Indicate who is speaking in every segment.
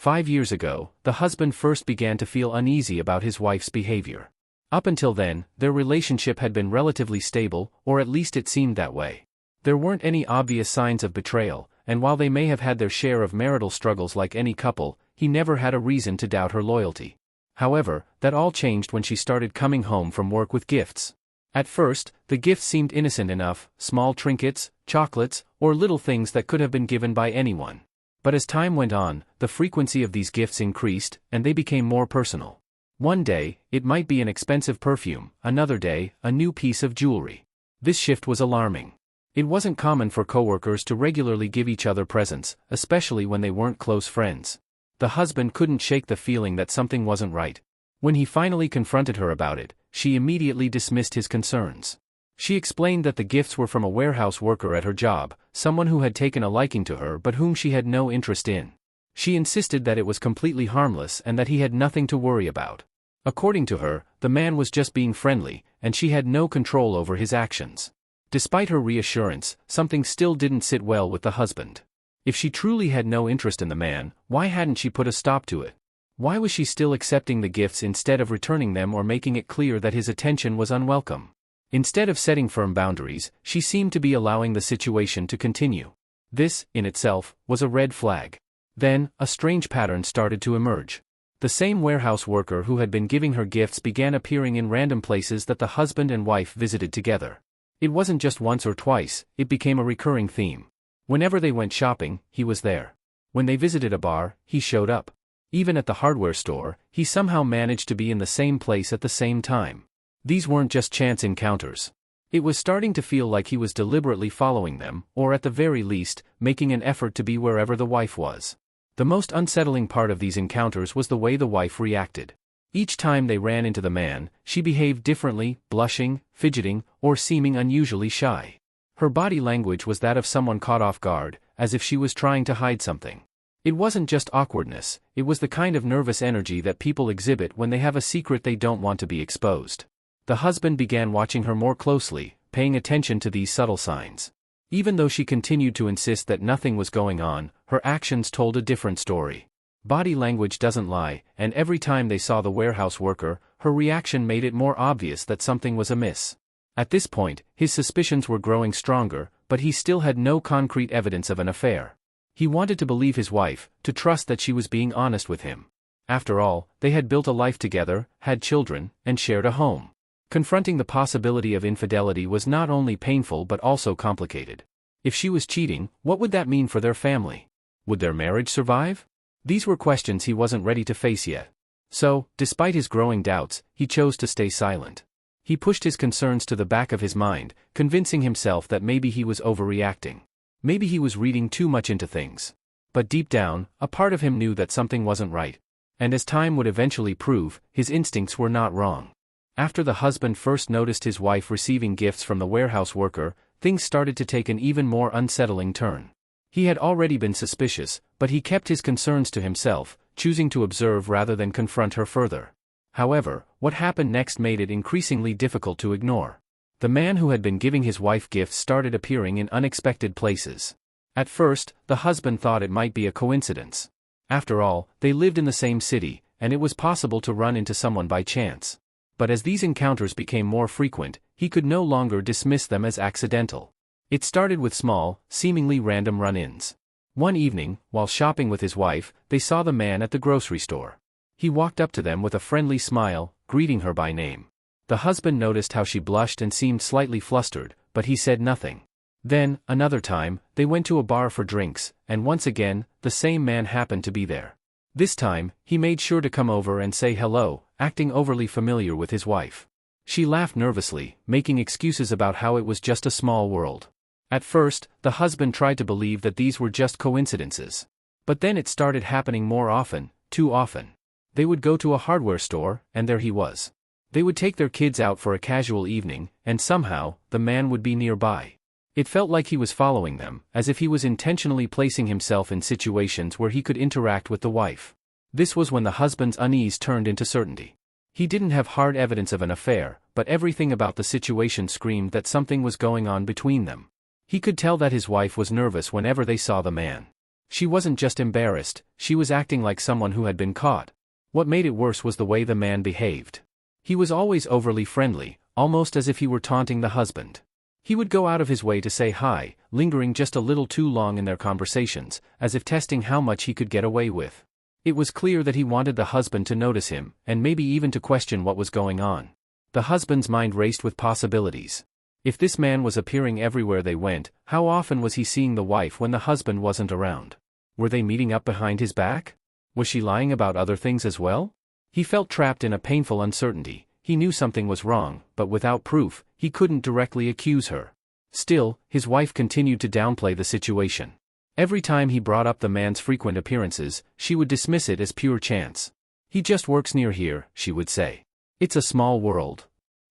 Speaker 1: 5 years ago, the husband first began to feel uneasy about his wife's behavior. Up until then, their relationship had been relatively stable, or at least it seemed that way. There weren't any obvious signs of betrayal, and while they may have had their share of marital struggles like any couple, he never had a reason to doubt her loyalty. However, that all changed when she started coming home from work with gifts. At first, the gifts seemed innocent enough, small trinkets, chocolates, or little things that could have been given by anyone. But as time went on, the frequency of these gifts increased, and they became more personal. One day, it might be an expensive perfume, another day, a new piece of jewelry. This shift was alarming. It wasn't common for coworkers to regularly give each other presents, especially when they weren't close friends. The husband couldn't shake the feeling that something wasn't right. When he finally confronted her about it, she immediately dismissed his concerns. She explained that the gifts were from a warehouse worker at her job, someone who had taken a liking to her but whom she had no interest in. She insisted that it was completely harmless and that he had nothing to worry about. According to her, the man was just being friendly, and she had no control over his actions. Despite her reassurance, something still didn't sit well with the husband. If she truly had no interest in the man, why hadn't she put a stop to it? Why was she still accepting the gifts instead of returning them or making it clear that his attention was unwelcome? Instead of setting firm boundaries, she seemed to be allowing the situation to continue. This, in itself, was a red flag. Then, a strange pattern started to emerge. The same warehouse worker who had been giving her gifts began appearing in random places that the husband and wife visited together. It wasn't just once or twice, it became a recurring theme. Whenever they went shopping, he was there. When they visited a bar, he showed up. Even at the hardware store, he somehow managed to be in the same place at the same time. These weren't just chance encounters. It was starting to feel like he was deliberately following them, or at the very least, making an effort to be wherever the wife was. The most unsettling part of these encounters was the way the wife reacted. Each time they ran into the man, she behaved differently, blushing, fidgeting, or seeming unusually shy. Her body language was that of someone caught off guard, as if she was trying to hide something. It wasn't just awkwardness, it was the kind of nervous energy that people exhibit when they have a secret they don't want to be exposed. The husband began watching her more closely, paying attention to these subtle signs. Even though she continued to insist that nothing was going on, her actions told a different story. Body language doesn't lie, and every time they saw the warehouse worker, her reaction made it more obvious that something was amiss. At this point, his suspicions were growing stronger, but he still had no concrete evidence of an affair. He wanted to believe his wife, to trust that she was being honest with him. After all, they had built a life together, had children, and shared a home. Confronting the possibility of infidelity was not only painful but also complicated. If she was cheating, what would that mean for their family? Would their marriage survive? These were questions he wasn't ready to face yet. So, despite his growing doubts, he chose to stay silent. He pushed his concerns to the back of his mind, convincing himself that maybe he was overreacting. Maybe he was reading too much into things. But deep down, a part of him knew that something wasn't right. And as time would eventually prove, his instincts were not wrong. After the husband first noticed his wife receiving gifts from the warehouse worker, things started to take an even more unsettling turn. He had already been suspicious, but he kept his concerns to himself, choosing to observe rather than confront her further. However, what happened next made it increasingly difficult to ignore. The man who had been giving his wife gifts started appearing in unexpected places. At first, the husband thought it might be a coincidence. After all, they lived in the same city, and it was possible to run into someone by chance. But as these encounters became more frequent, he could no longer dismiss them as accidental. It started with small, seemingly random run-ins. One evening, while shopping with his wife, they saw the man at the grocery store. He walked up to them with a friendly smile, greeting her by name. The husband noticed how she blushed and seemed slightly flustered, but he said nothing. Then, another time, they went to a bar for drinks, and once again, the same man happened to be there. This time, he made sure to come over and say hello, acting overly familiar with his wife. She laughed nervously, making excuses about how it was just a small world. At first, the husband tried to believe that these were just coincidences. But then it started happening more often, too often. They would go to a hardware store, and there he was. They would take their kids out for a casual evening, and somehow, the man would be nearby. It felt like he was following them, as if he was intentionally placing himself in situations where he could interact with the wife. This was when the husband's unease turned into certainty. He didn't have hard evidence of an affair, but everything about the situation screamed that something was going on between them. He could tell that his wife was nervous whenever they saw the man. She wasn't just embarrassed, she was acting like someone who had been caught. What made it worse was the way the man behaved. He was always overly friendly, almost as if he were taunting the husband. He would go out of his way to say hi, lingering just a little too long in their conversations, as if testing how much he could get away with. It was clear that he wanted the husband to notice him, and maybe even to question what was going on. The husband's mind raced with possibilities. If this man was appearing everywhere they went, how often was he seeing the wife when the husband wasn't around? Were they meeting up behind his back? Was she lying about other things as well? He felt trapped in a painful uncertainty. He knew something was wrong, but without proof, he couldn't directly accuse her. Still, his wife continued to downplay the situation. Every time he brought up the man's frequent appearances, she would dismiss it as pure chance. He just works near here, she would say. It's a small world.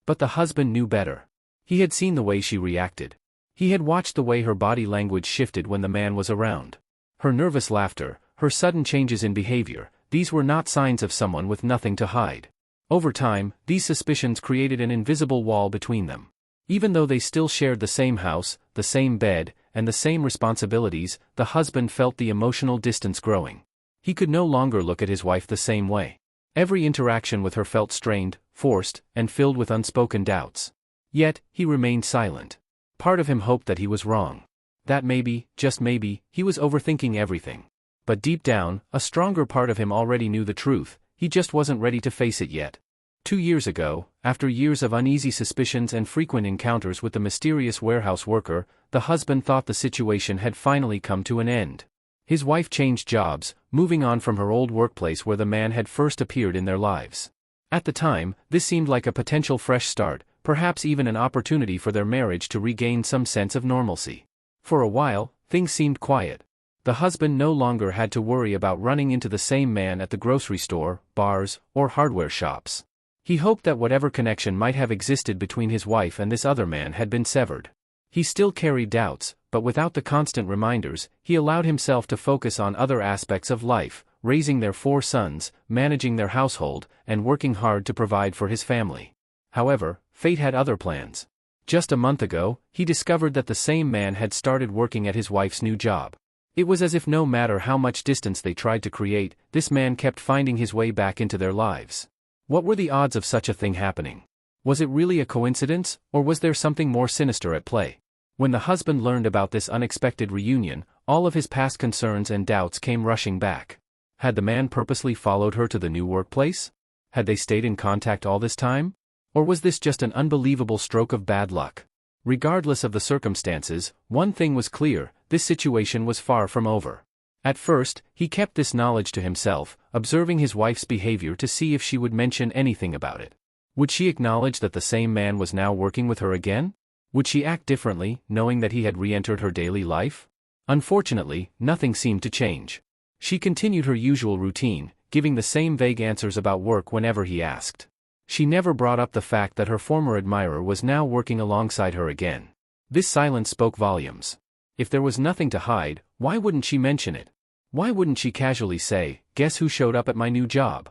Speaker 1: But the husband knew better. He had seen the way she reacted. He had watched the way her body language shifted when the man was around. Her nervous laughter, her sudden changes in behavior, these were not signs of someone with nothing to hide. Over time, these suspicions created an invisible wall between them. Even though they still shared the same house, the same bed, and the same responsibilities, the husband felt the emotional distance growing. He could no longer look at his wife the same way. Every interaction with her felt strained, forced, and filled with unspoken doubts. Yet, he remained silent. Part of him hoped that he was wrong. That maybe, just maybe, he was overthinking everything. But deep down, a stronger part of him already knew the truth. He just wasn't ready to face it yet. 2 years ago, after years of uneasy suspicions and frequent encounters with the mysterious warehouse worker, the husband thought the situation had finally come to an end. His wife changed jobs, moving on from her old workplace where the man had first appeared in their lives. At the time, this seemed like a potential fresh start, perhaps even an opportunity for their marriage to regain some sense of normalcy. For a while, things seemed quiet. The husband no longer had to worry about running into the same man at the grocery store, bars, or hardware shops. He hoped that whatever connection might have existed between his wife and this other man had been severed. He still carried doubts, but without the constant reminders, he allowed himself to focus on other aspects of life, raising their 4 sons, managing their household, and working hard to provide for his family. However, fate had other plans. Just a month ago, he discovered that the same man had started working at his wife's new job. It was as if no matter how much distance they tried to create, this man kept finding his way back into their lives. What were the odds of such a thing happening? Was it really a coincidence, or was there something more sinister at play? When the husband learned about this unexpected reunion, all of his past concerns and doubts came rushing back. Had the man purposely followed her to the new workplace? Had they stayed in contact all this time? Or was this just an unbelievable stroke of bad luck? Regardless of the circumstances, one thing was clear: this situation was far from over. At first, he kept this knowledge to himself, observing his wife's behavior to see if she would mention anything about it. Would she acknowledge that the same man was now working with her again? Would she act differently, knowing that he had re-entered her daily life? Unfortunately, nothing seemed to change. She continued her usual routine, giving the same vague answers about work whenever he asked. She never brought up the fact that her former admirer was now working alongside her again. This silence spoke volumes. If there was nothing to hide, why wouldn't she mention it? Why wouldn't she casually say, "Guess who showed up at my new job?"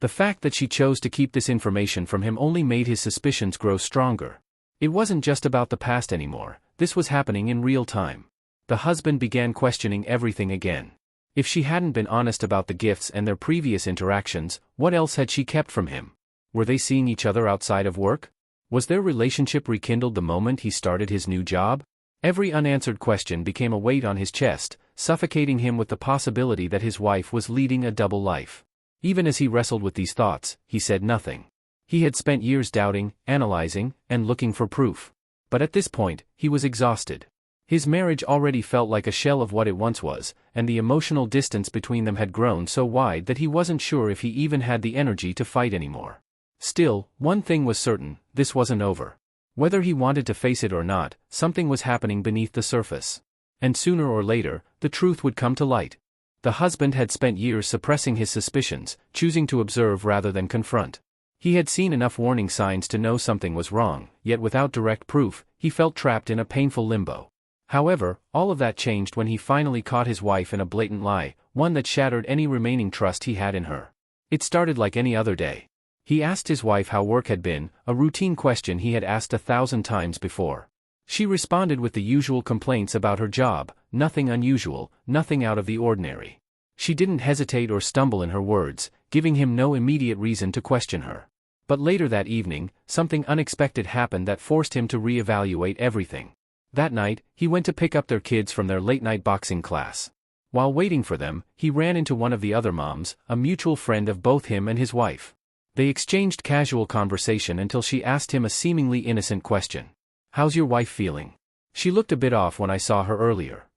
Speaker 1: The fact that she chose to keep this information from him only made his suspicions grow stronger. It wasn't just about the past anymore, this was happening in real time. The husband began questioning everything again. If she hadn't been honest about the gifts and their previous interactions, what else had she kept from him? Were they seeing each other outside of work? Was their relationship rekindled the moment he started his new job? Every unanswered question became a weight on his chest, suffocating him with the possibility that his wife was leading a double life. Even as he wrestled with these thoughts, he said nothing. He had spent years doubting, analyzing, and looking for proof. But at this point, he was exhausted. His marriage already felt like a shell of what it once was, and the emotional distance between them had grown so wide that he wasn't sure if he even had the energy to fight anymore. Still, one thing was certain: this wasn't over. Whether he wanted to face it or not, something was happening beneath the surface. And sooner or later, the truth would come to light. The husband had spent years suppressing his suspicions, choosing to observe rather than confront. He had seen enough warning signs to know something was wrong, yet without direct proof, he felt trapped in a painful limbo. However, all of that changed when he finally caught his wife in a blatant lie, one that shattered any remaining trust he had in her. It started like any other day. He asked his wife how work had been, a routine question he had asked 1,000 times before. She responded with the usual complaints about her job, nothing unusual, nothing out of the ordinary. She didn't hesitate or stumble in her words, giving him no immediate reason to question her. But later that evening, something unexpected happened that forced him to reevaluate everything. That night, he went to pick up their kids from their late-night boxing class. While waiting for them, he ran into one of the other moms, a mutual friend of both him and his wife. They exchanged casual conversation until she asked him a seemingly innocent question. "How's your wife feeling? She looked a bit off when I saw her earlier."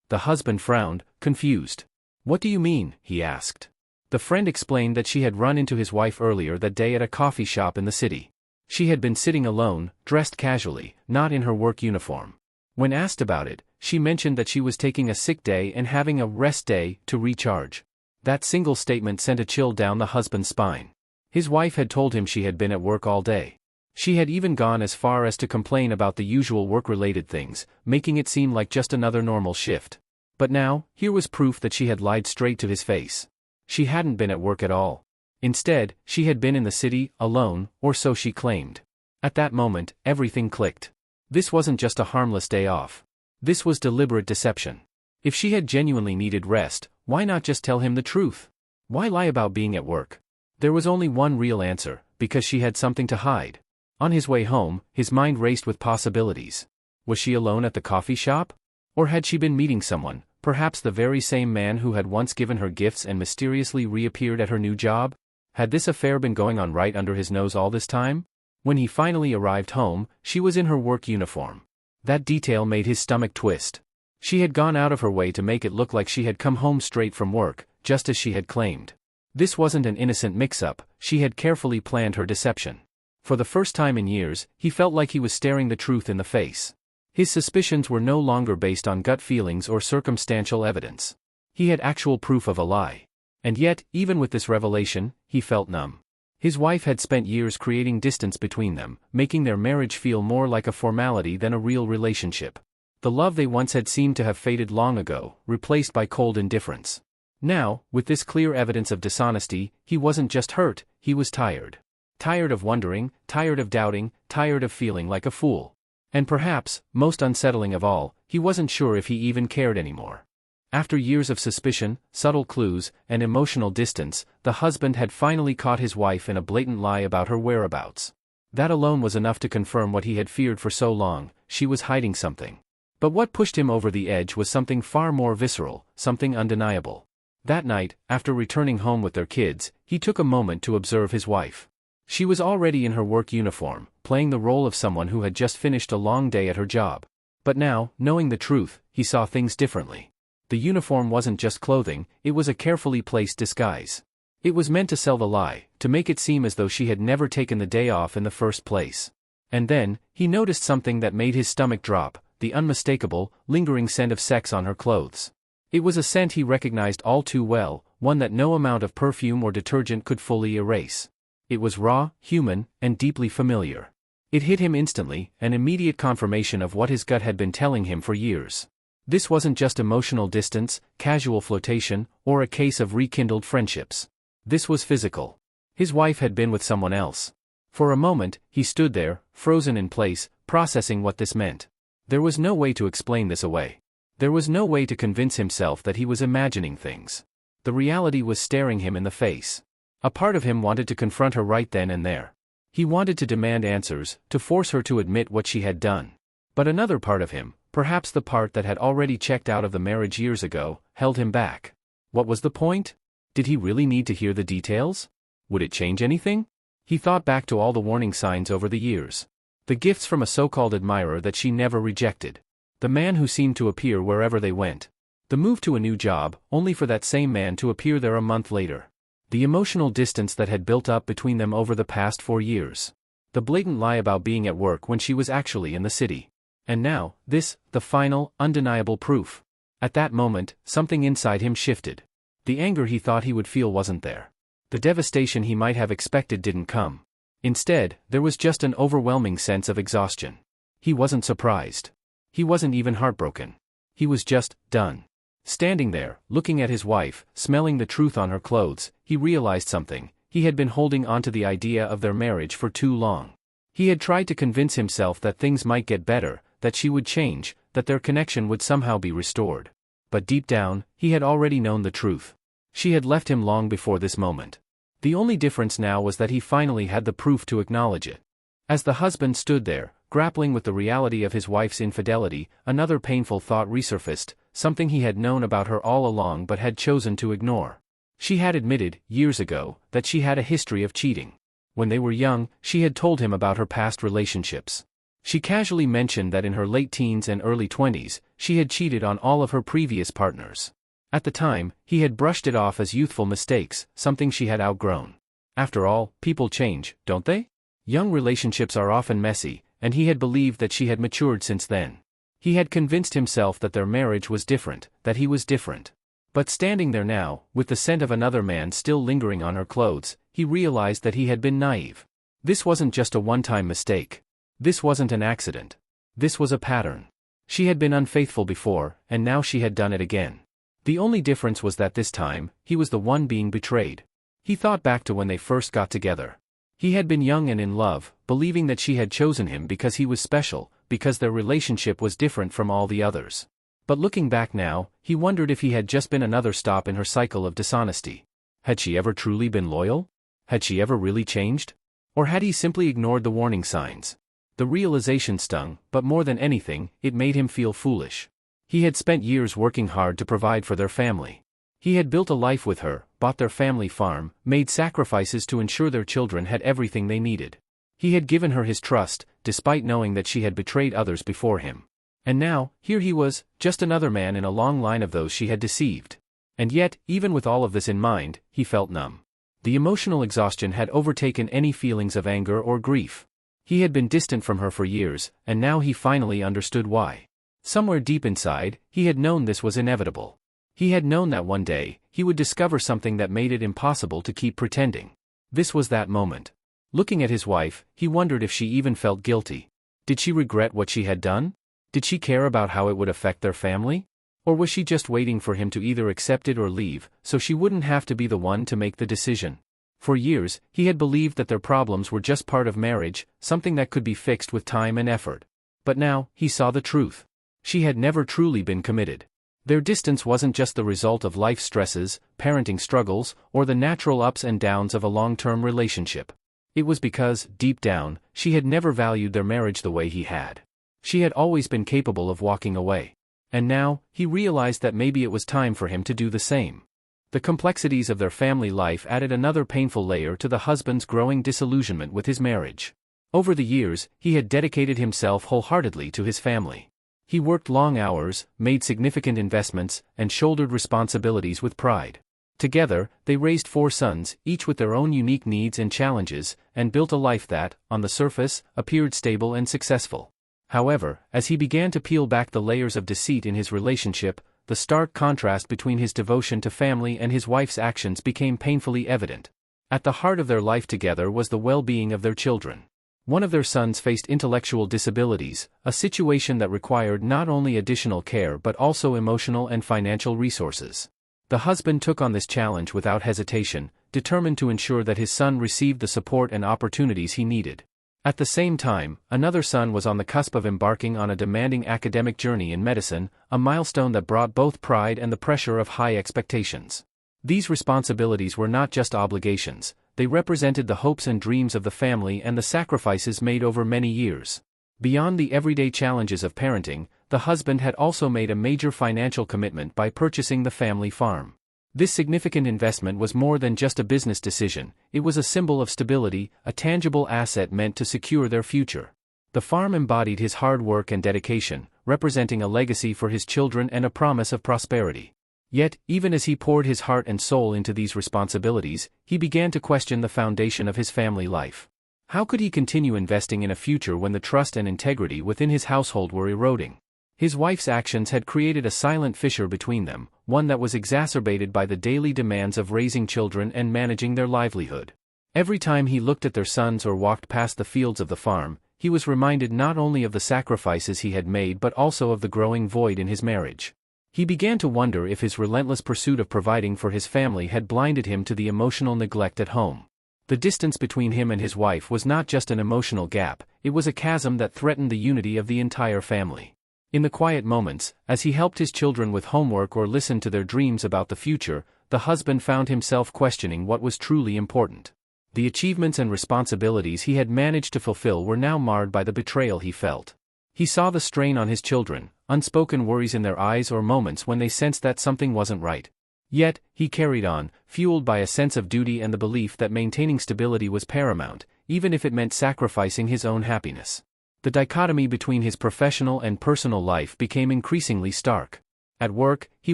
Speaker 1: The husband frowned, confused. "What do you mean?" he asked. The friend explained that she had run into his wife earlier that day at a coffee shop in the city. She had been sitting alone, dressed casually, not in her work uniform. When asked about it, she mentioned that she was taking a sick day and having a rest day to recharge. That single statement sent a chill down the husband's spine. His wife had told him she had been at work all day. She had even gone as far as to complain about the usual work-related things, making it seem like just another normal shift. But now, here was proof that she had lied straight to his face. She hadn't been at work at all. Instead, she had been in the city, alone, or so she claimed. At that moment, everything clicked. This wasn't just a harmless day off. This was deliberate deception. If she had genuinely needed rest, why not just tell him the truth? Why lie about being at work? There was only one real answer, because she had something to hide. On his way home, his mind raced with possibilities. Was she alone at the coffee shop? Or had she been meeting someone, perhaps the very same man who had once given her gifts and mysteriously reappeared at her new job? Had this affair been going on right under his nose all this time? When he finally arrived home, she was in her work uniform. That detail made his stomach twist. She had gone out of her way to make it look like she had come home straight from work, just as she had claimed. This wasn't an innocent mix-up, she had carefully planned her deception. For the first time in years, he felt like he was staring the truth in the face. His suspicions were no longer based on gut feelings or circumstantial evidence. He had actual proof of a lie. And yet, even with this revelation, he felt numb. His wife had spent years creating distance between them, making their marriage feel more like a formality than a real relationship. The love they once had seemed to have faded long ago, replaced by cold indifference. Now, with this clear evidence of dishonesty, he wasn't just hurt, he was tired. Tired of wondering, tired of doubting, tired of feeling like a fool. And perhaps, most unsettling of all, he wasn't sure if he even cared anymore. After years of suspicion, subtle clues, and emotional distance, the husband had finally caught his wife in a blatant lie about her whereabouts. That alone was enough to confirm what he had feared for so long: she was hiding something. But what pushed him over the edge was something far more visceral, something undeniable. That night, after returning home with their kids, he took a moment to observe his wife. She was already in her work uniform, playing the role of someone who had just finished a long day at her job. But now, knowing the truth, he saw things differently. The uniform wasn't just clothing, it was a carefully placed disguise. It was meant to sell the lie, to make it seem as though she had never taken the day off in the first place. And then, he noticed something that made his stomach drop: the unmistakable, lingering scent of sex on her clothes. It was a scent he recognized all too well, one that no amount of perfume or detergent could fully erase. It was raw, human, and deeply familiar. It hit him instantly, an immediate confirmation of what his gut had been telling him for years. This wasn't just emotional distance, casual flirtation, or a case of rekindled friendships. This was physical. His wife had been with someone else. For a moment, he stood there, frozen in place, processing what this meant. There was no way to explain this away. There was no way to convince himself that he was imagining things. The reality was staring him in the face. A part of him wanted to confront her right then and there. He wanted to demand answers, to force her to admit what she had done. But another part of him, perhaps the part that had already checked out of the marriage years ago, held him back. What was the point? Did he really need to hear the details? Would it change anything? He thought back to all the warning signs over the years. The gifts from a so-called admirer that she never rejected. The man who seemed to appear wherever they went. The move to a new job, only for that same man to appear there a month later. The emotional distance that had built up between them over the past 4 years. The blatant lie about being at work when she was actually in the city. And now, this, the final, undeniable proof. At that moment, something inside him shifted. The anger he thought he would feel wasn't there. The devastation he might have expected didn't come. Instead, there was just an overwhelming sense of exhaustion. He wasn't surprised. He wasn't even heartbroken. He was just done. Standing there, looking at his wife, smelling the truth on her clothes, he realized something. He had been holding onto the idea of their marriage for too long. He had tried to convince himself that things might get better, that she would change, that their connection would somehow be restored. But deep down, he had already known the truth. She had left him long before this moment. The only difference now was that he finally had the proof to acknowledge it. As the husband stood there, grappling with the reality of his wife's infidelity, another painful thought resurfaced, something he had known about her all along but had chosen to ignore. She had admitted, years ago, that she had a history of cheating. When they were young, she had told him about her past relationships. She casually mentioned that in her late teens and early 20s, she had cheated on all of her previous partners. At the time, he had brushed it off as youthful mistakes, something she had outgrown. After all, people change, don't they? Young relationships are often messy, and he had believed that she had matured since then. He had convinced himself that their marriage was different, that he was different. But standing there now, with the scent of another man still lingering on her clothes, he realized that he had been naive. This wasn't just a one-time mistake. This wasn't an accident. This was a pattern. She had been unfaithful before, and now she had done it again. The only difference was that this time, he was the one being betrayed. He thought back to when they first got together. He had been young and in love, believing that she had chosen him because he was special, because their relationship was different from all the others. But looking back now, he wondered if he had just been another stop in her cycle of dishonesty. Had she ever truly been loyal? Had she ever really changed? Or had he simply ignored the warning signs? The realization stung, but more than anything, it made him feel foolish. He had spent years working hard to provide for their family. He had built a life with her, bought their family farm, made sacrifices to ensure their children had everything they needed. He had given her his trust, despite knowing that she had betrayed others before him. And now, here he was, just another man in a long line of those she had deceived. And yet, even with all of this in mind, he felt numb. The emotional exhaustion had overtaken any feelings of anger or grief. He had been distant from her for years, and now he finally understood why. Somewhere deep inside, he had known this was inevitable. He had known that one day, he would discover something that made it impossible to keep pretending. This was that moment. Looking at his wife, he wondered if she even felt guilty. Did she regret what she had done? Did she care about how it would affect their family? Or was she just waiting for him to either accept it or leave, so she wouldn't have to be the one to make the decision? For years, he had believed that their problems were just part of marriage, something that could be fixed with time and effort. But now, he saw the truth. She had never truly been committed. Their distance wasn't just the result of life stresses, parenting struggles, or the natural ups and downs of a long-term relationship. It was because, deep down, she had never valued their marriage the way he had. She had always been capable of walking away. And now, he realized that maybe it was time for him to do the same. The complexities of their family life added another painful layer to the husband's growing disillusionment with his marriage. Over the years, he had dedicated himself wholeheartedly to his family. He worked long hours, made significant investments, and shouldered responsibilities with pride. Together, they raised 4 sons, each with their own unique needs and challenges, and built a life that, on the surface, appeared stable and successful. However, as he began to peel back the layers of deceit in his relationship, the stark contrast between his devotion to family and his wife's actions became painfully evident. At the heart of their life together was the well-being of their children. One of their sons faced intellectual disabilities, a situation that required not only additional care but also emotional and financial resources. The husband took on this challenge without hesitation, determined to ensure that his son received the support and opportunities he needed. At the same time, another son was on the cusp of embarking on a demanding academic journey in medicine, a milestone that brought both pride and the pressure of high expectations. These responsibilities were not just obligations, they represented the hopes and dreams of the family and the sacrifices made over many years. Beyond the everyday challenges of parenting, the husband had also made a major financial commitment by purchasing the family farm. This significant investment was more than just a business decision, it was a symbol of stability, a tangible asset meant to secure their future. The farm embodied his hard work and dedication, representing a legacy for his children and a promise of prosperity. Yet, even as he poured his heart and soul into these responsibilities, he began to question the foundation of his family life. How could he continue investing in a future when the trust and integrity within his household were eroding? His wife's actions had created a silent fissure between them, one that was exacerbated by the daily demands of raising children and managing their livelihood. Every time he looked at their sons or walked past the fields of the farm, he was reminded not only of the sacrifices he had made but also of the growing void in his marriage. He began to wonder if his relentless pursuit of providing for his family had blinded him to the emotional neglect at home. The distance between him and his wife was not just an emotional gap, it was a chasm that threatened the unity of the entire family. In the quiet moments, as he helped his children with homework or listened to their dreams about the future, the husband found himself questioning what was truly important. The achievements and responsibilities he had managed to fulfill were now marred by the betrayal he felt. He saw the strain on his children, unspoken worries in their eyes or moments when they sensed that something wasn't right. Yet, he carried on, fueled by a sense of duty and the belief that maintaining stability was paramount, even if it meant sacrificing his own happiness. The dichotomy between his professional and personal life became increasingly stark. At work, he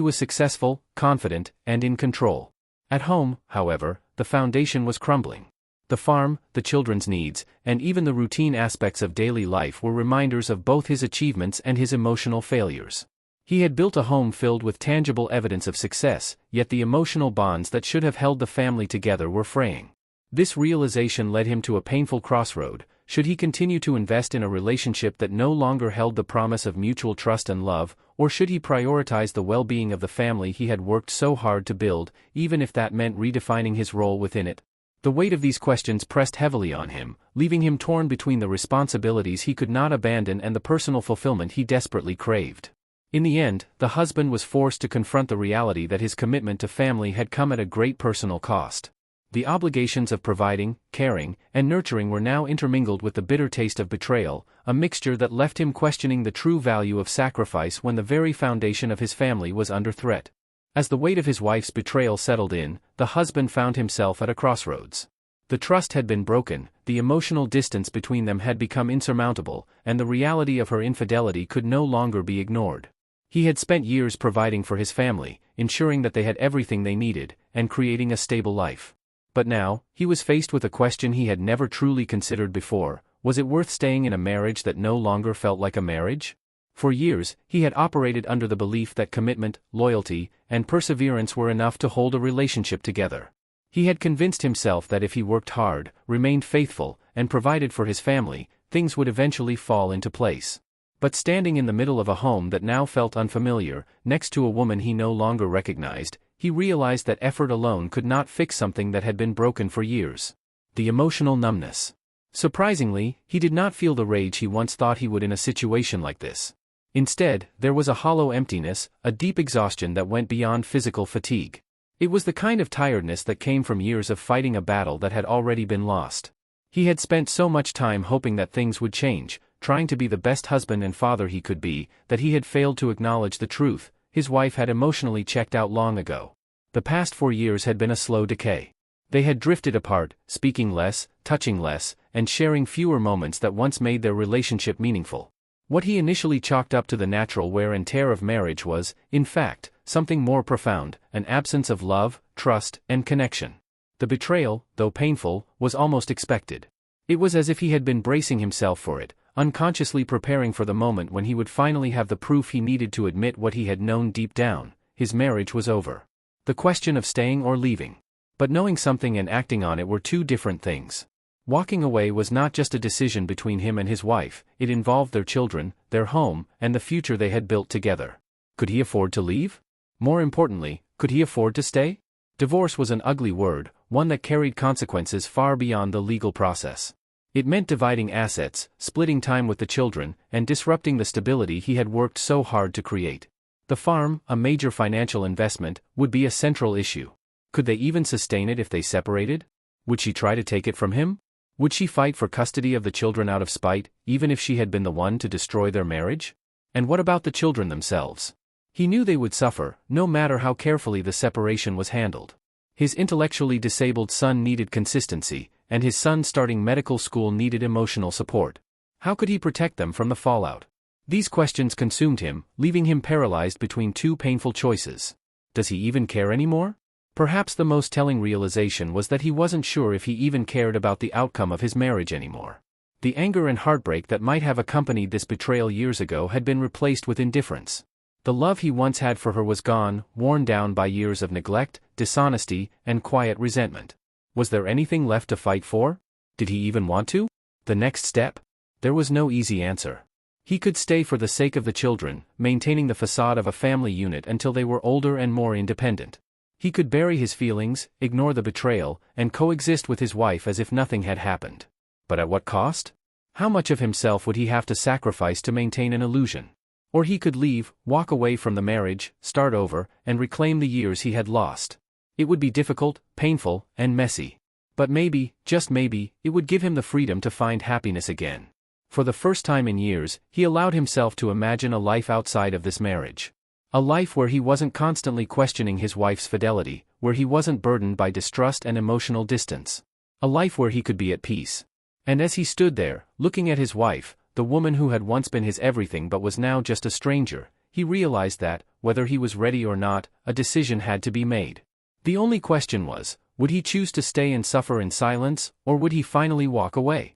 Speaker 1: was successful, confident, and in control. At home, however, the foundation was crumbling. The farm, the children's needs, and even the routine aspects of daily life were reminders of both his achievements and his emotional failures. He had built a home filled with tangible evidence of success, yet the emotional bonds that should have held the family together were fraying. This realization led him to a painful crossroad. Should he continue to invest in a relationship that no longer held the promise of mutual trust and love, or should he prioritize the well-being of the family he had worked so hard to build, even if that meant redefining his role within it? The weight of these questions pressed heavily on him, leaving him torn between the responsibilities he could not abandon and the personal fulfillment he desperately craved. In the end, the husband was forced to confront the reality that his commitment to family had come at a great personal cost. The obligations of providing, caring, and nurturing were now intermingled with the bitter taste of betrayal, a mixture that left him questioning the true value of sacrifice when the very foundation of his family was under threat. As the weight of his wife's betrayal settled in, the husband found himself at a crossroads. The trust had been broken, the emotional distance between them had become insurmountable, and the reality of her infidelity could no longer be ignored. He had spent years providing for his family, ensuring that they had everything they needed, and creating a stable life. But now, he was faced with a question he had never truly considered before: was it worth staying in a marriage that no longer felt like a marriage? For years, he had operated under the belief that commitment, loyalty, and perseverance were enough to hold a relationship together. He had convinced himself that if he worked hard, remained faithful, and provided for his family, things would eventually fall into place. But standing in the middle of a home that now felt unfamiliar, next to a woman he no longer recognized, he realized that effort alone could not fix something that had been broken for years. The emotional numbness. Surprisingly, he did not feel the rage he once thought he would in a situation like this. Instead, there was a hollow emptiness, a deep exhaustion that went beyond physical fatigue. It was the kind of tiredness that came from years of fighting a battle that had already been lost. He had spent so much time hoping that things would change, trying to be the best husband and father he could be, that he had failed to acknowledge the truth: his wife had emotionally checked out long ago. The past 4 years had been a slow decay. They had drifted apart, speaking less, touching less, and sharing fewer moments that once made their relationship meaningful. What he initially chalked up to the natural wear and tear of marriage was, in fact, something more profound: an absence of love, trust, and connection. The betrayal, though painful, was almost expected. It was as if he had been bracing himself for it, unconsciously preparing for the moment when he would finally have the proof he needed to admit what he had known deep down: his marriage was over. The question of staying or leaving. But knowing something and acting on it were two different things. Walking away was not just a decision between him and his wife, it involved their children, their home, and the future they had built together. Could he afford to leave? More importantly, could he afford to stay? Divorce was an ugly word, one that carried consequences far beyond the legal process. It meant dividing assets, splitting time with the children, and disrupting the stability he had worked so hard to create. The farm, a major financial investment, would be a central issue. Could they even sustain it if they separated? Would she try to take it from him? Would she fight for custody of the children out of spite, even if she had been the one to destroy their marriage? And what about the children themselves? He knew they would suffer, no matter how carefully the separation was handled. His intellectually disabled son needed consistency, and his son starting medical school needed emotional support. How could he protect them from the fallout? These questions consumed him, leaving him paralyzed between two painful choices. Does he even care anymore? Perhaps the most telling realization was that he wasn't sure if he even cared about the outcome of his marriage anymore. The anger and heartbreak that might have accompanied this betrayal years ago had been replaced with indifference. The love he once had for her was gone, worn down by years of neglect, dishonesty, and quiet resentment. Was there anything left to fight for? Did he even want to? The next step? There was no easy answer. He could stay for the sake of the children, maintaining the facade of a family unit until they were older and more independent. He could bury his feelings, ignore the betrayal, and coexist with his wife as if nothing had happened. But at what cost? How much of himself would he have to sacrifice to maintain an illusion? Or he could leave, walk away from the marriage, start over, and reclaim the years he had lost. It would be difficult, painful, and messy. But maybe, just maybe, it would give him the freedom to find happiness again. For the first time in years, he allowed himself to imagine a life outside of this marriage. A life where he wasn't constantly questioning his wife's fidelity, where he wasn't burdened by distrust and emotional distance. A life where he could be at peace. And as he stood there, looking at his wife, the woman who had once been his everything but was now just a stranger, he realized that, whether he was ready or not, a decision had to be made. The only question was, would he choose to stay and suffer in silence, or would he finally walk away?